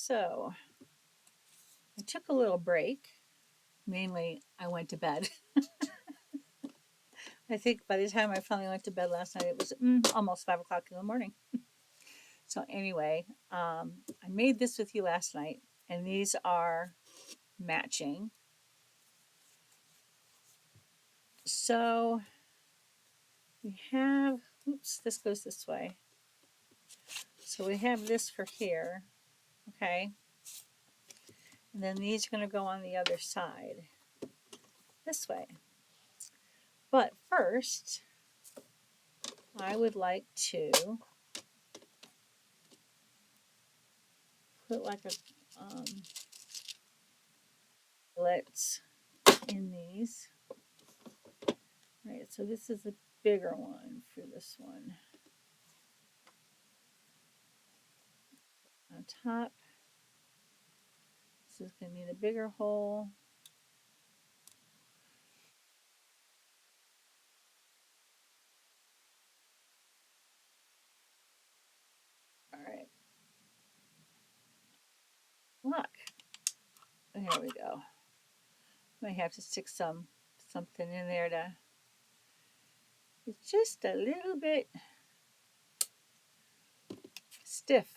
So I took a little break. Mainly, I went to bed. I think by the time I finally went to bed last night, it was almost 5 o'clock in the morning. So anyway, I made this with you last night, and these are matching. So we have, oops, this goes this way. So we have this for here, okay? And then these are going to go on the other side, this way. But first, I would like to put like a let's in these. All right, so this is a bigger one for this one. On top, this is going to need a bigger hole. All right. Look. There we go. Might have to stick something in there to. It's just a little bit stiff.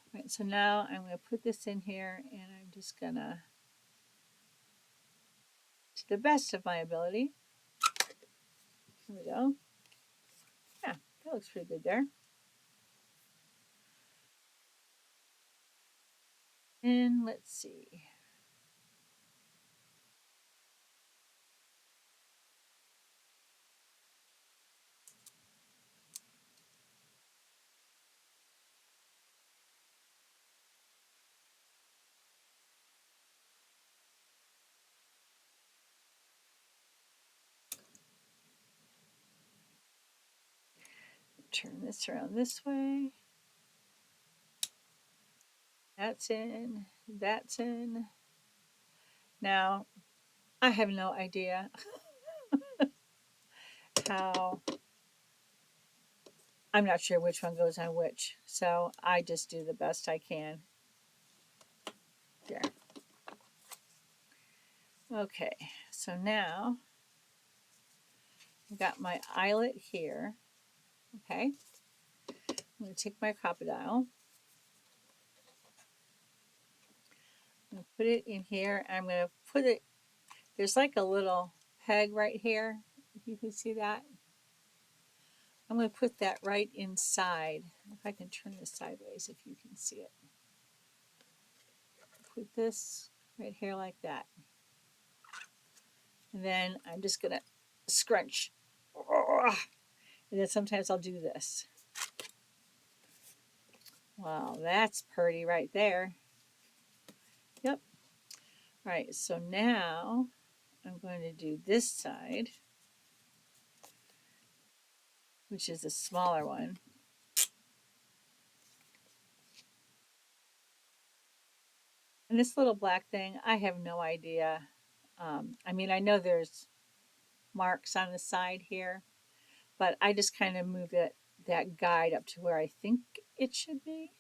All right, so now I'm going to put this in here, and I'm just going to the best of my ability. Here we go. Yeah, that looks pretty good there. And let's see. Turn this around this way. That's in. That's in. Now, I have no idea how. I'm not sure which one goes on which, so I just do the best I can. There. Okay, so now I've got my eyelet here. Okay, I'm going to take my crocodile. I'm going to put it in here. I'm going to put it, there's like a little peg right here, if you can see that. I'm going to put that right inside. If I can turn this sideways, if you can see it. Put this right here like that. And then I'm just going to scrunch. And then sometimes I'll do this. Wow, that's pretty right there. Yep. All right, so now I'm going to do this side, which is a smaller one. And this little black thing, I have no idea. I mean, I know there's marks on the side here, but I just kind of move that guide up to where I think it should be.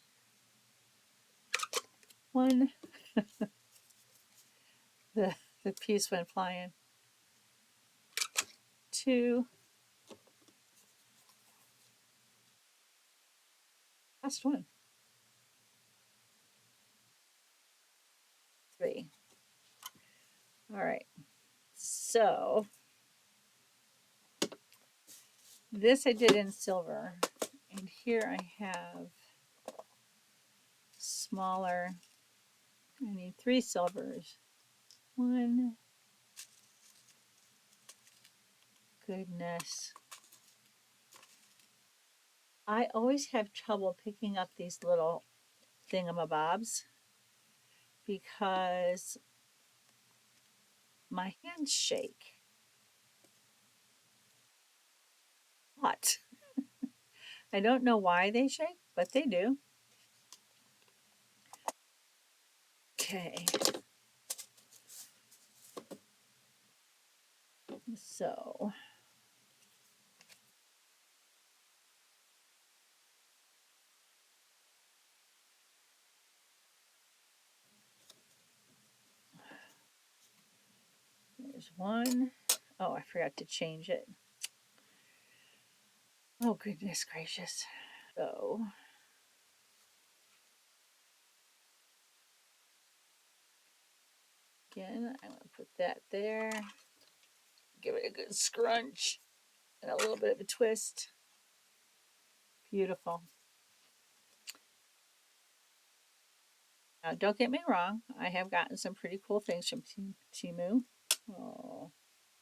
1, the piece went flying. 2, last one. 3. All right. So this I did in silver, and here I have smaller. I need 3 silvers. 1. Goodness. I always have trouble picking up these little thingamabobs because my hands shake. What? I don't know why they shake, but they do. Okay. So There's one. Oh, I forgot to change it. Oh, goodness gracious. So, again, I'm going to put that there. Give it a good scrunch and a little bit of a twist. Beautiful. Now, don't get me wrong. I have gotten some pretty cool things from Timu. Oh,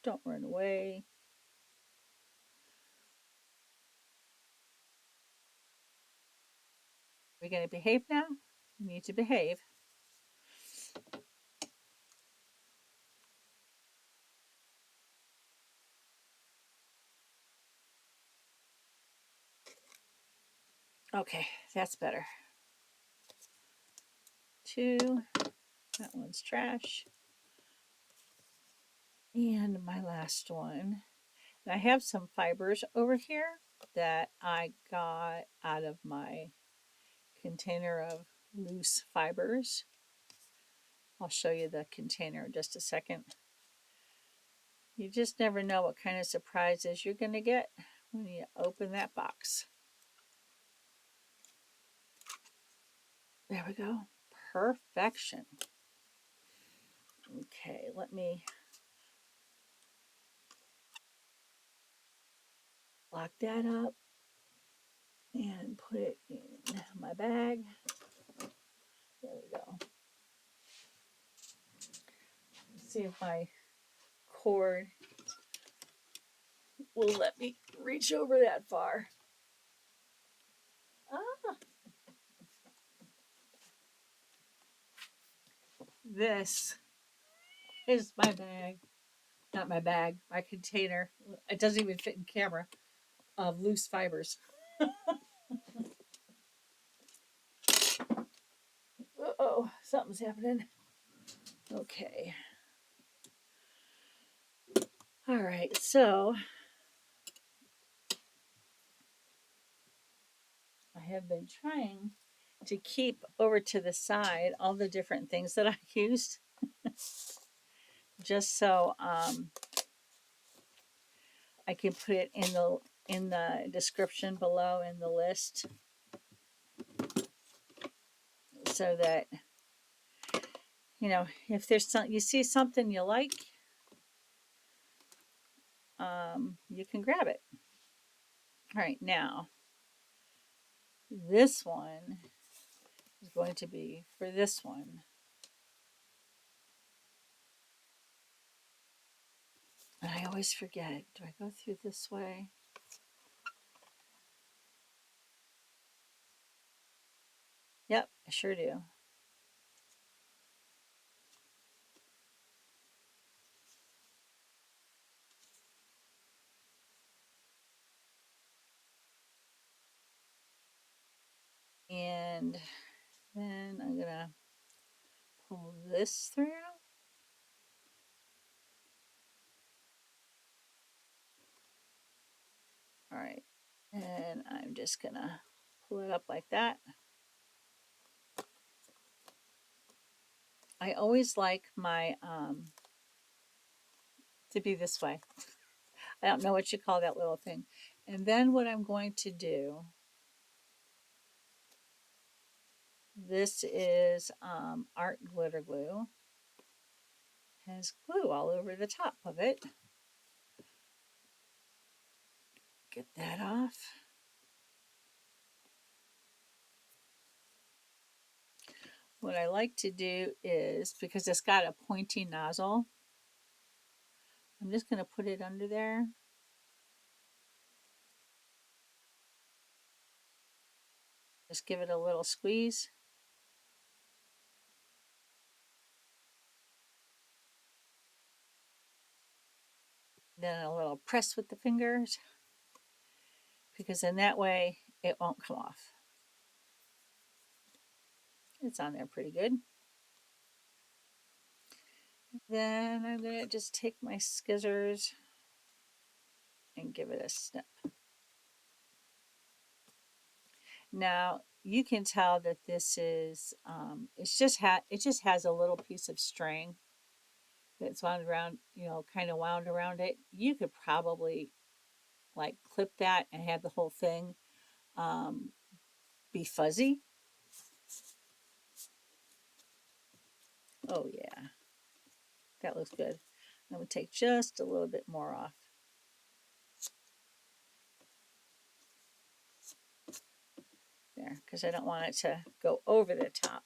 don't run away. Are we going to behave now? We need to behave. Okay, that's better. 2. That one's trash. And my last one. And I have some fibers over here that I got out of my container of loose fibers. I'll show you the container in just a second. You just never know what kind of surprises you're going to get when you open that box. There we go. Perfection. Okay, let me lock that up and put it in my bag. There we go. Let's see if my cord will let me reach over that far. Ah. This is my bag. Not my bag, my container. It doesn't even fit in camera of loose fibers. Uh-oh, something's happening. Okay. All right, so I have been trying to keep over to the side all the different things that I used, just so I can put it in the description below in the list, so that if there's you see something you like, you can grab it. All right, now this one is going to be for this one. And I always forget. Do I go through this way? Yep, I sure do. And then I'm going to pull this through. All right. And I'm just going to pull it up like that. I always like my to be this way. I don't know what you call that little thing. And then what I'm going to do, this is art glitter glue. Has glue all over the top of it. Get that off. What I like to do is, because it's got a pointy nozzle, I'm just going to put it under there. Just give it a little squeeze. Then a little press with the fingers, because in that way it won't come off. It's on there pretty good. Then I'm going to just take my scissors and give it a snip. Now you can tell that this is it just has a little piece of string, that's wound around, you know, kind of wound around it. You could probably like clip that and have the whole thing um, be fuzzy. Oh yeah, that looks good. I'm gonna take just a little bit more off. There, because I don't want it to go over the top.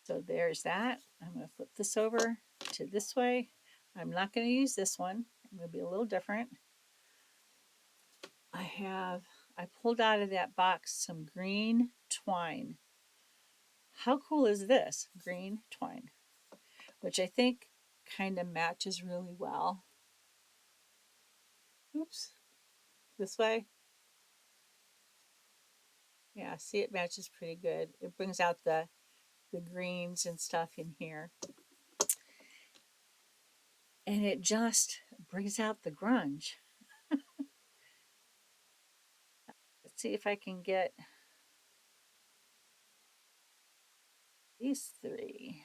So there's that. I'm going to flip this over to this way. I'm not going to use this one. I'm going to be a little different. I pulled out of that box some green twine. How cool is this? Green twine, which I think kind of matches really well. Oops, this way. Yeah, see, it matches pretty good. It brings out the greens and stuff in here. And it just brings out the grunge. Let's see if I can get these three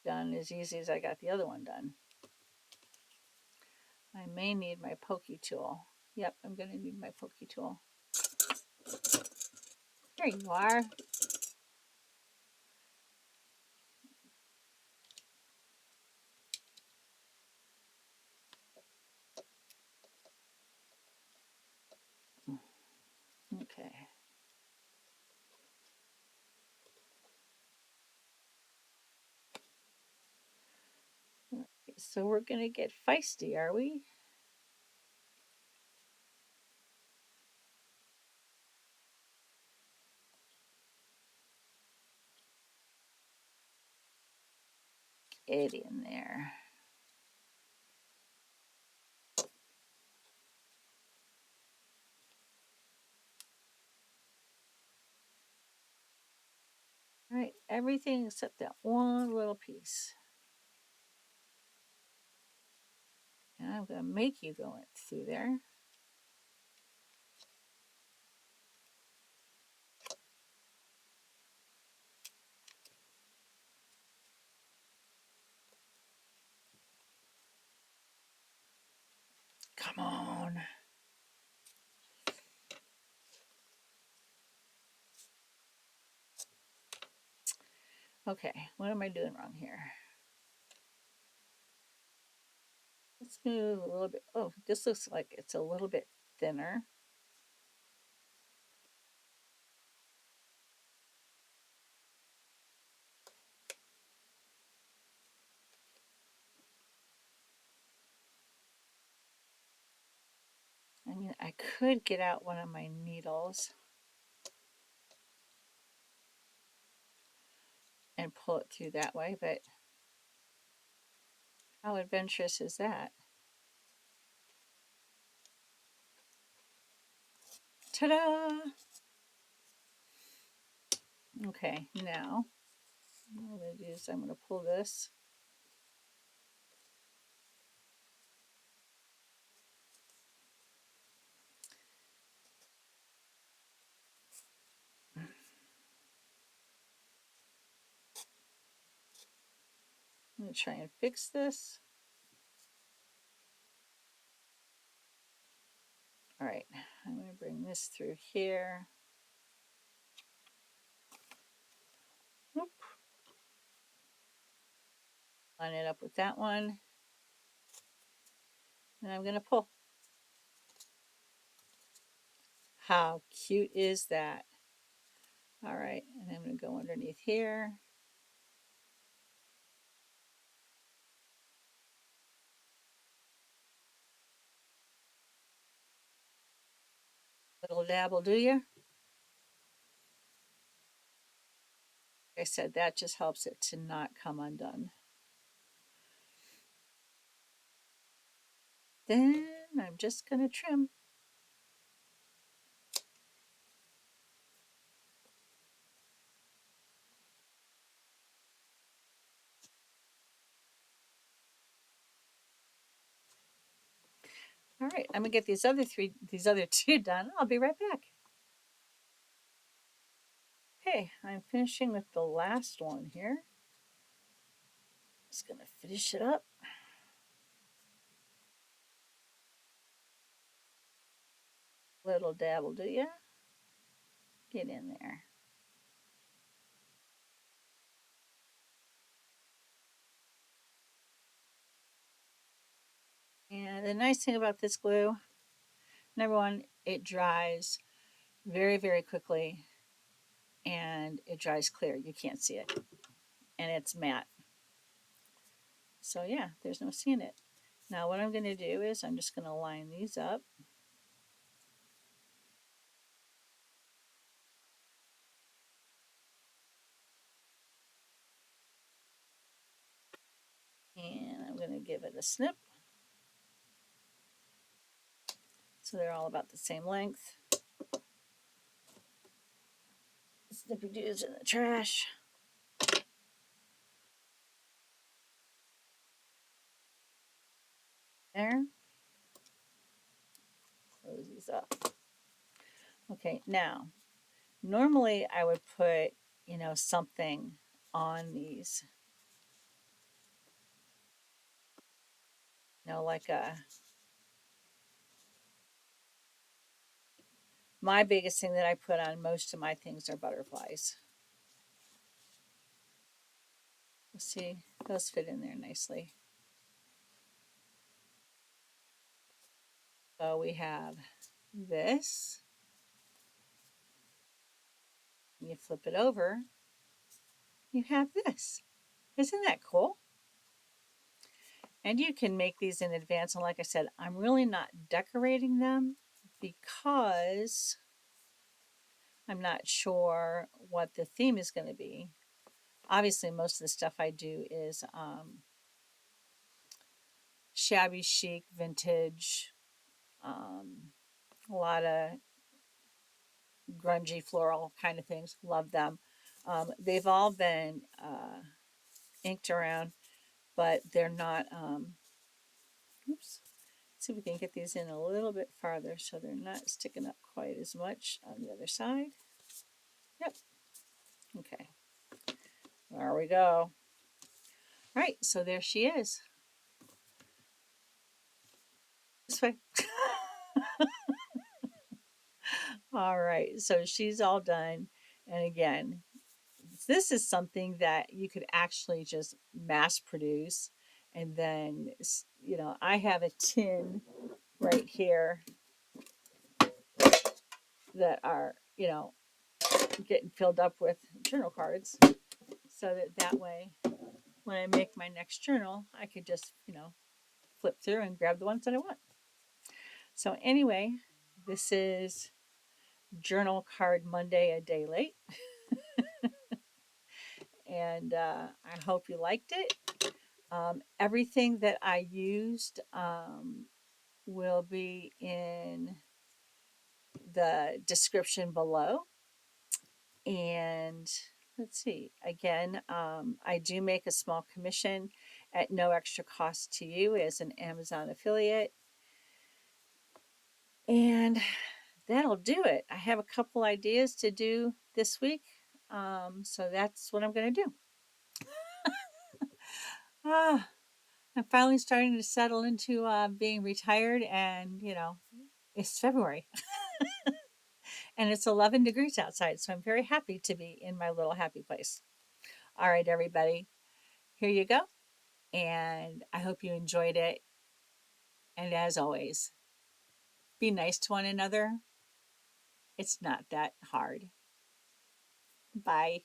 done as easy as I got the other one done. I may need my pokey tool. Yep, I'm going to need my pokey tool. There you are. Okay. So we're going to get feisty, are we? Get in there. All right, everything except that one little piece. And I'm going to make you go through there. Come on. Okay, what am I doing wrong here? Let's move a little bit. Oh, this looks like it's a little bit thinner. I mean, I could get out one of my needles and pull it through that way, but how adventurous is that? Ta-da! Okay, now what I'm going to do is I'm going to pull this. I'm going to try and fix this. All right, I'm going to bring this through here. Whoop. Line it up with that one. And I'm going to pull. How cute is that? All right, and I'm going to go underneath here. Little dabble, do you? Like I said, that just helps it to not come undone. Then I'm just going to trim. All right, I'm gonna get these other two done. I'll be right back. Hey. Okay, I'm finishing with the last one here. Just gonna finish it up. Little dab will do ya. Get in there. And the nice thing about this glue, number one, it dries very, very quickly and it dries clear. You can't see it. And it's matte. So yeah, there's no seeing it. Now what I'm going to do is I'm just going to line these up. And I'm going to give it a snip. So they're all about the same length. Snippy doos in the trash. There. Close these up. Okay, now, normally I would put, something on these. Like my biggest thing that I put on most of my things are butterflies. See, those fit in there nicely. So we have this. You flip it over, you have this. Isn't that cool? And you can make these in advance. And like I said, I'm really not decorating them because I'm not sure what the theme is going to be. Obviously, most of the stuff I do is shabby chic, vintage, a lot of grungy floral kind of things. Love them. They've all been inked around, but they're not. Oops. Let's see if we can get these in a little bit farther so they're not sticking up quite as much on the other side. Yep. Okay. There we go. All right, so there she is. This way. All right, so she's all done. And again, this is something that you could actually just mass produce. And then, I have a tin right here that are, getting filled up with journal cards so that way when I make my next journal, I could just, flip through and grab the ones that I want. So anyway, this is Journal Card Monday a day late. And I hope you liked it. Everything that I used will be in the description below. And let's see, again, I do make a small commission at no extra cost to you as an Amazon affiliate. And that'll do it. I have a couple ideas to do this week. So that's what I'm going to do. I'm finally starting to settle into being retired, and it's February and it's 11 degrees outside. So I'm very happy to be in my little happy place. All right, everybody, here you go. And I hope you enjoyed it. And as always, be nice to one another. It's not that hard. Bye.